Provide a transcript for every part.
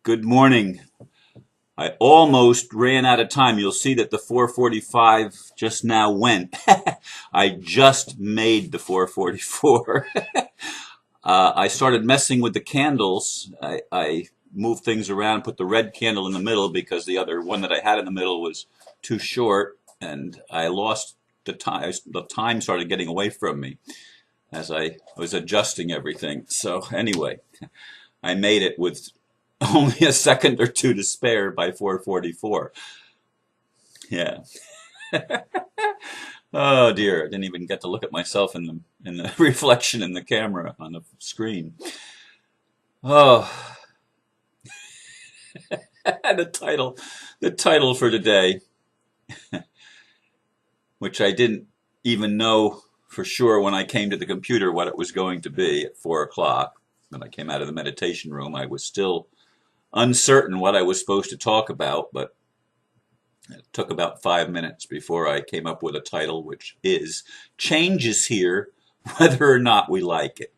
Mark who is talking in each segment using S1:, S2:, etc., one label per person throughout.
S1: Good morning. I almost ran out of time. You'll see that the 4:45 just now went. I just made the 4:44. I started messing with the candles. I moved things around, put the red candle in the middle because the other one that I had in the middle was too short, and I lost the time. The time started getting away from me as I was adjusting everything. So anyway, I made it with only a second or two to spare by 4:44. Yeah. Oh dear, I didn't even get to look at myself in the reflection in the camera on the screen. Oh, the title for today, which I didn't even know for sure when I came to the computer what it was going to be at 4 o'clock. When I came out of the meditation room, I was still uncertain what I was supposed to talk about, but it took about 5 minutes before I came up with a title, which is Change is Here, Whether or Not We Like It.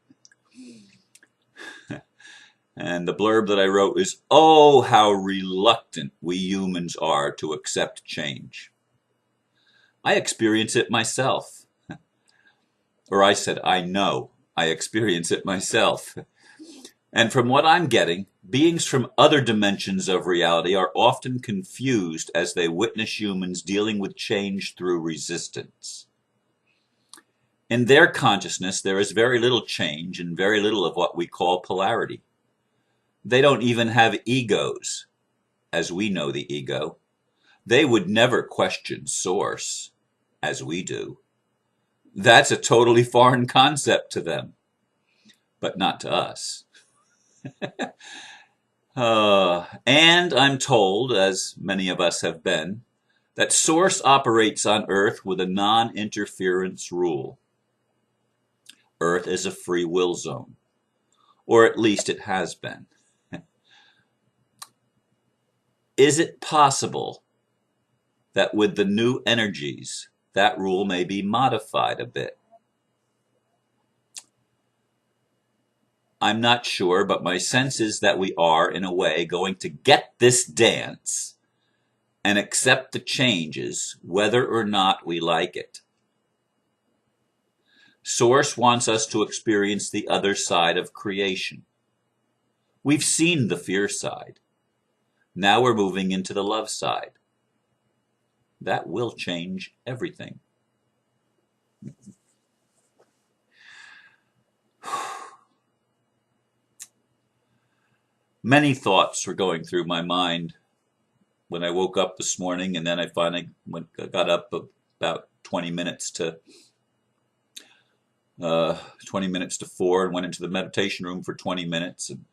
S1: And the blurb that I wrote is, oh, how reluctant we humans are to accept change. I experience it myself. Or I said, I know I experience it myself. And from what I'm getting, beings from other dimensions of reality are often confused as they witness humans dealing with change through resistance. In their consciousness, there is very little change and very little of what we call polarity. They don't even have egos, as we know the ego. They would never question source, as we do. That's a totally foreign concept to them, but not to us. And I'm told, as many of us have been, that Source operates on Earth with a non-interference rule. Earth is a free will zone, or at least it has been. Is it possible that with the new energies, that rule may be modified a bit? I'm not sure, but my sense is that we are, in a way, going to get this dance and accept the changes, whether or not we like it. Source wants us to experience the other side of creation. We've seen the fear side. Now we're moving into the love side. That will change everything. Many thoughts were going through my mind when I woke up this morning, and then I finally got up about 20 minutes to 4 and went into the meditation room for 20 minutes, and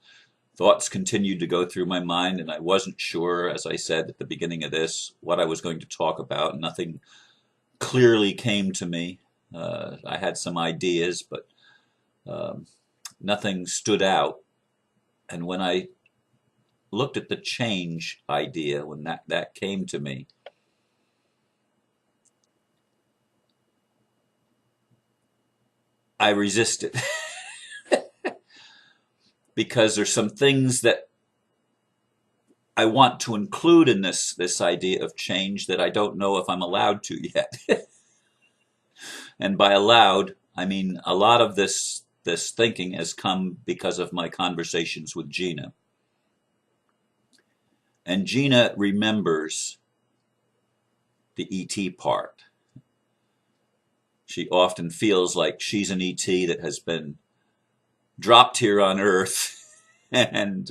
S1: thoughts continued to go through my mind, and I wasn't sure, as I said at the beginning of this, what I was going to talk about. Nothing clearly came to me. I had some ideas, but nothing stood out. And when I looked at the change idea, when that came to me, I resisted. Because there's some things that I want to include in this idea of change that I don't know if I'm allowed to yet. And by allowed, I mean a lot of this thinking has come because of my conversations with Gina. And Gina remembers the ET part. She often feels like she's an ET that has been dropped here on Earth, and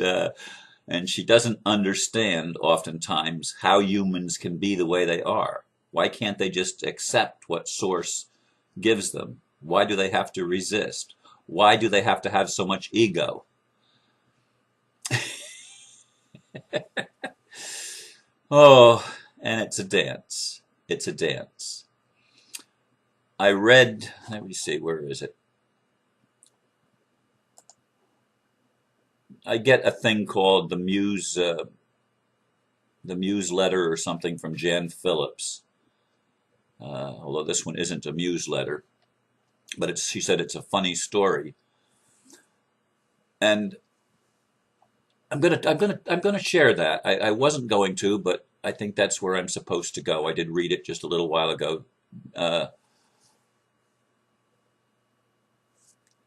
S1: she doesn't understand oftentimes how humans can be the way they are. Why can't they just accept what Source gives them? Why do they have to resist? Why do they have to have so much ego? Oh, and it's a dance. It's a dance. I read, let me see, where is it? I get a thing called the Muse letter or something from Jan Phillips. Although this one isn't a Muse letter, but she said it's a funny story. And I'm gonna share that. I wasn't going to, but I think that's where I'm supposed to go. I did read it just a little while ago. Uh,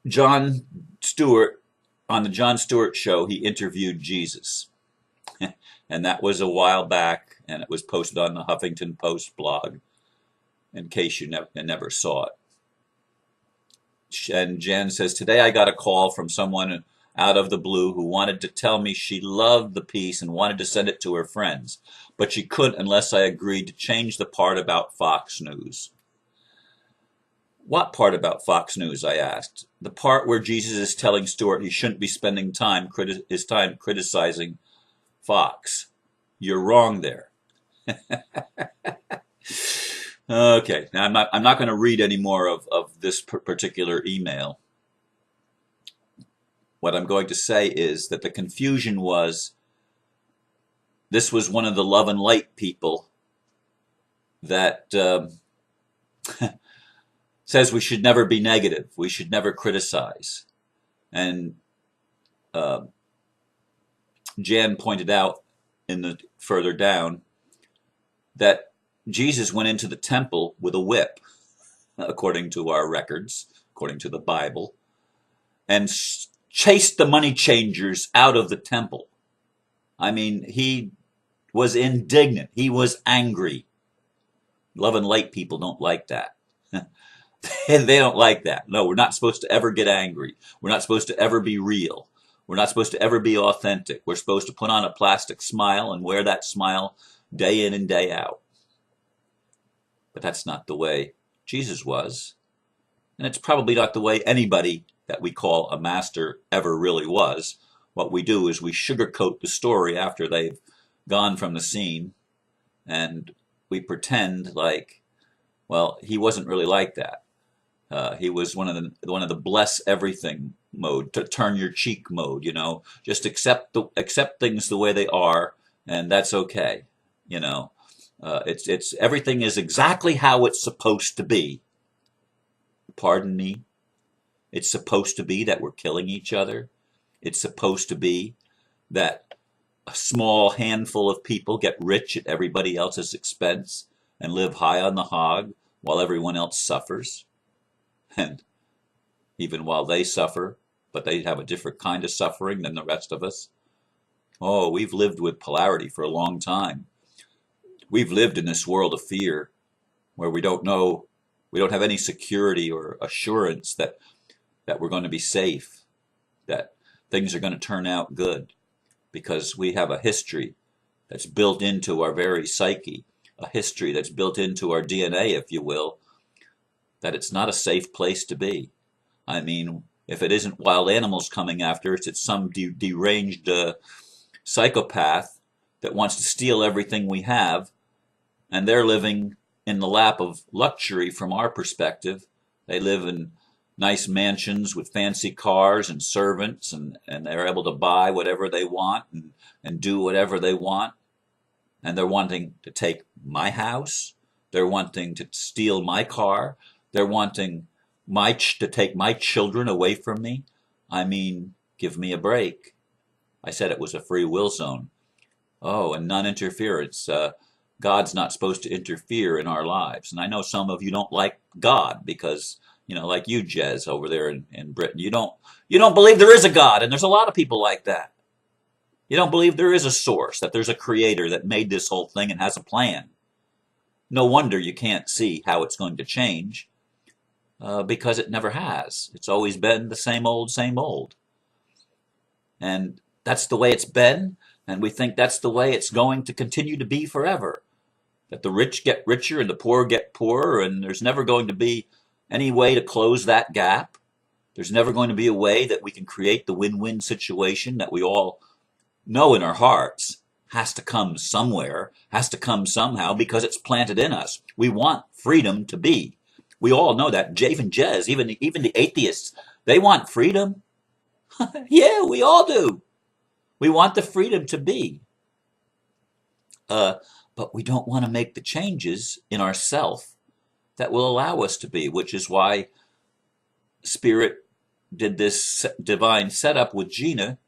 S1: Jon Stewart, on the Jon Stewart show, he interviewed Jesus, and that was a while back, and it was posted on the Huffington Post blog. In case you never saw it. And Jen says, today I got a call from someone out of the blue who wanted to tell me she loved the piece and wanted to send it to her friends, but she couldn't unless I agreed to change the part about Fox News. What part about Fox News, I asked. The part where Jesus is telling Stewart he shouldn't be spending his time criticizing Fox. You're wrong there. Okay, now I'm not going to read any more of this particular email. What I'm going to say is that the confusion was, this was one of the love and light people that says we should never be negative, we should never criticize. And Jan pointed out further down that Jesus went into the temple with a whip, according to our records, according to the Bible, and chased the money changers out of the temple. I mean, he was indignant. He was angry. Love and light people don't like that. They don't like that. No, we're not supposed to ever get angry. We're not supposed to ever be real. We're not supposed to ever be authentic. We're supposed to put on a plastic smile and wear that smile day in and day out. But that's not the way Jesus was. And it's probably not the way anybody that we call a master ever really was. What we do is we sugarcoat the story after they've gone from the scene, and we pretend like, well, he wasn't really like that. He was one of the bless everything mode, to turn your cheek mode. Just accept things the way they are, and that's okay. It's everything is exactly how it's supposed to be. Pardon me. It's supposed to be that we're killing each other. It's supposed to be that a small handful of people get rich at everybody else's expense and live high on the hog while everyone else suffers. And even while they suffer, but they have a different kind of suffering than the rest of us. Oh, we've lived with polarity for a long time. We've lived in this world of fear where we don't have any security or assurance that we're going to be safe, that things are going to turn out good, because we have a history that's built into our very psyche, a history that's built into our DNA, if you will, that it's not a safe place to be. I mean, if it isn't wild animals coming after us, it's some deranged psychopath that wants to steal everything we have, and they're living in the lap of luxury from our perspective. They live in nice mansions with fancy cars and servants, and they're able to buy whatever they want and do whatever they want. And they're wanting to take my house. They're wanting to steal my car. They're wanting to take my children away from me. I mean, give me a break. I said it was a free will zone. Oh, and non-interference. God's not supposed to interfere in our lives. And I know some of you don't like God because, like you, Jez, over there in Britain, you don't believe there is a God, and there's a lot of people like that. You don't believe there is a source, that there's a creator that made this whole thing and has a plan. No wonder you can't see how it's going to change, because it never has. It's always been the same old, same old. And that's the way it's been, and we think that's the way it's going to continue to be forever. That the rich get richer and the poor get poorer, and there's never going to be any way to close that gap. There's never going to be a way that we can create the win-win situation that we all know in our hearts has to come somewhere, has to come somehow, because it's planted in us. We want freedom to be. We all know that. Even Jez, even the atheists, they want freedom. Yeah, we all do. We want the freedom to be. But we don't want to make the changes in ourself that will allow us to be, which is why Spirit did this divine setup with Gina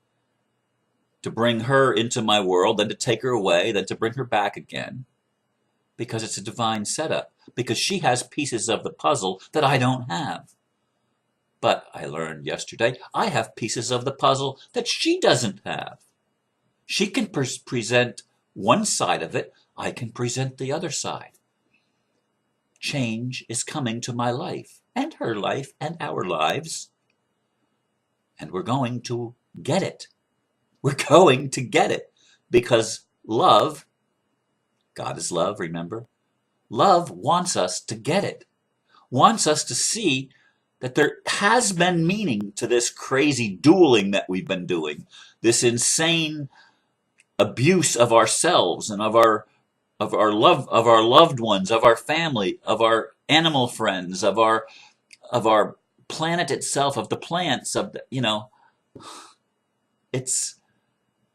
S1: to bring her into my world, then to take her away, then to bring her back again. Because it's a divine setup. Because she has pieces of the puzzle that I don't have. But I learned yesterday, I have pieces of the puzzle that she doesn't have. She can present one side of it, I can present the other side. Change is coming to my life, and her life, and our lives. And we're going to get it. We're going to get it. Because love, God is love, remember? Love wants us to get it. Wants us to see that there has been meaning to this crazy dueling that we've been doing. This insane abuse of ourselves and of our loved ones, of our family, of our animal friends, of our planet itself, of the plants, of the, it's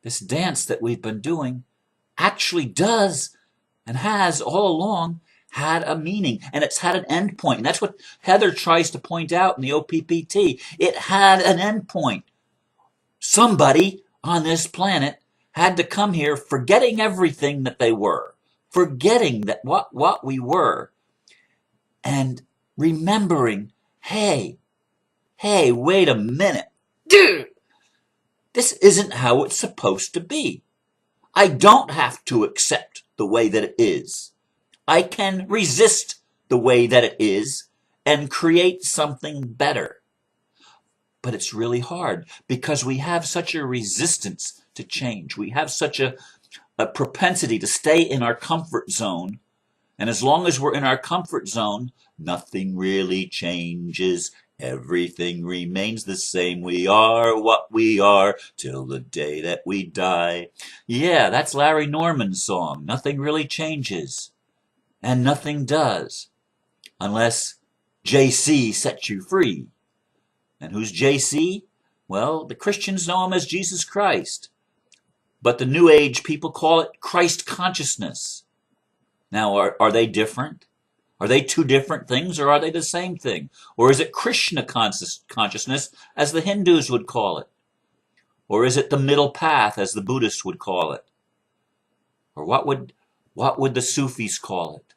S1: this dance that we've been doing actually does and has all along had a meaning, and it's had an end point. And that's what Heather tries to point out in the OPPT. It had an end point. Somebody on this planet had to come here forgetting everything that they were, forgetting that what we were, and remembering, hey, wait a minute. Dude, this isn't how it's supposed to be. I don't have to accept the way that it is. I can resist the way that it is and create something better. But it's really hard because we have such a resistance to change. We have such a propensity to stay in our comfort zone. And as long as we're in our comfort zone, nothing really changes. Everything remains the same. We are what we are till the day that we die. Yeah, that's Larry Norman's song. Nothing really changes. And nothing does. Unless JC sets you free. And who's JC? Well, the Christians know him as Jesus Christ. But the New Age people call it Christ consciousness. Now, are they different? Are they two different things, or are they the same thing? Or is it Krishna consciousness, as the Hindus would call it? Or is it the middle path, as the Buddhists would call it? Or what would the Sufis call it?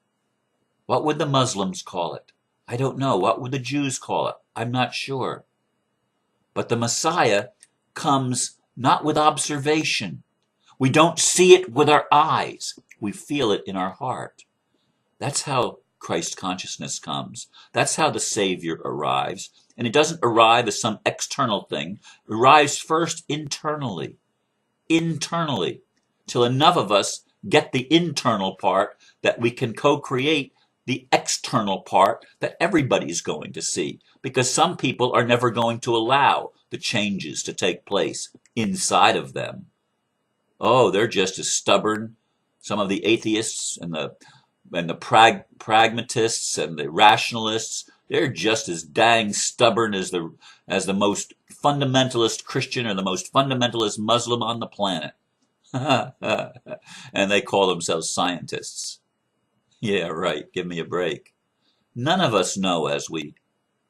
S1: What would the Muslims call it? I don't know. What would the Jews call it? I'm not sure. But the Messiah comes not with observation. We don't see it with our eyes. We feel it in our heart. That's how Christ consciousness comes. That's how the Savior arrives. And it doesn't arrive as some external thing. It arrives first internally. Internally. Till enough of us get the internal part that we can co-create the external part that everybody's going to see. Because some people are never going to allow the changes to take place inside of them. Oh, they're just as stubborn. Some of the atheists and the pragmatists and the rationalists, they're just as dang stubborn as the most fundamentalist Christian or the most fundamentalist Muslim on the planet. And they call themselves scientists. Yeah, right. Give me a break. None of us know as we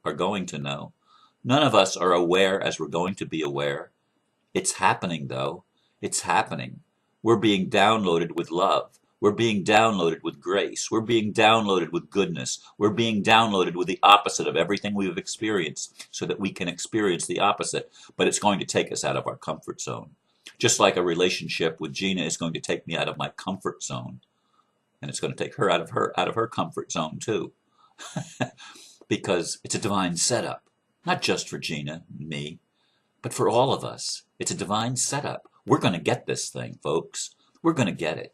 S1: are going to know. None of us are aware as we're going to be aware. It's happening, though. It's happening. We're being downloaded with love. We're being downloaded with grace. We're being downloaded with goodness. We're being downloaded with the opposite of everything we've experienced so that we can experience the opposite. But it's going to take us out of our comfort zone. Just like a relationship with Gina is going to take me out of my comfort zone. And it's going to take her out of her comfort zone too. Because it's a divine setup. Not just for Gina and me, but for all of us. It's a divine setup. We're going to get this thing, folks. We're going to get it.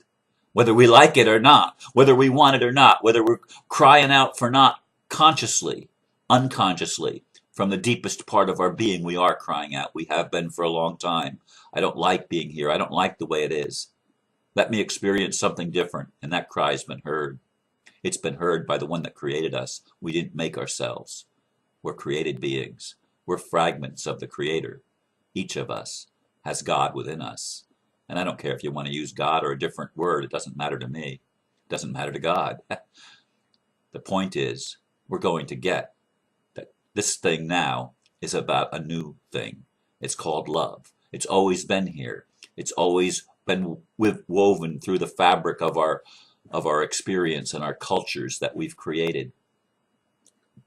S1: Whether we like it or not, whether we want it or not, whether we're crying out for not consciously, unconsciously, from the deepest part of our being, we are crying out. We have been for a long time. I don't like being here. I don't like the way it is. Let me experience something different. And that cry's been heard. It's been heard by the one that created us. We didn't make ourselves. We're created beings. We're fragments of the Creator. Each of us has God within us. And I don't care if you want to use God or a different word. It doesn't matter to me. It doesn't matter to God. The point is, we're going to get that this thing now is about a new thing. It's called love. It's always been here. It's always been woven through the fabric of our experience and our cultures that we've created.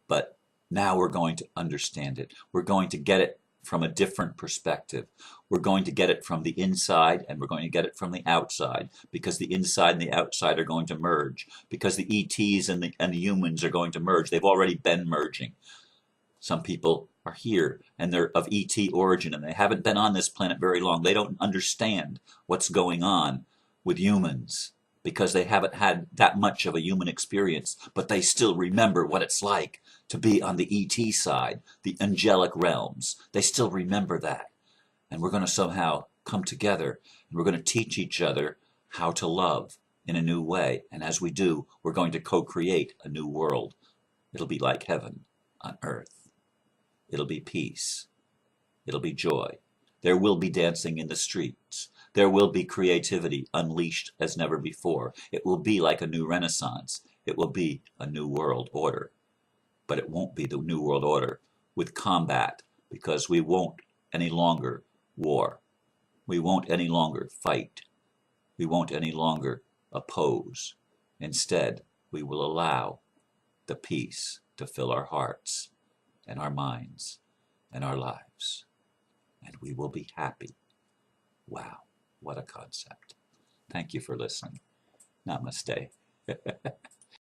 S1: But now we're going to understand it. We're going to get it from a different perspective. We're going to get it from the inside and we're going to get it from the outside, because the inside and the outside are going to merge, because the ETs and the humans are going to merge. They've already been merging. Some people are here and they're of ET origin and they haven't been on this planet very long. They don't understand what's going on with humans because they haven't had that much of a human experience, but they still remember what it's like to be on the ET side, the angelic realms. They still remember that. And we're going to somehow come together and we're going to teach each other how to love in a new way. And as we do, we're going to co-create a new world. It'll be like heaven on earth. It'll be peace. It'll be joy. There will be dancing in the streets. There will be creativity unleashed as never before. It will be like a new renaissance. It will be a new world order. But it won't be the new world order with combat, because we won't any longer war. We won't any longer fight. We won't any longer oppose. Instead, we will allow the peace to fill our hearts and our minds and our lives. And we will be happy. Wow, what a concept. Thank you for listening. Namaste.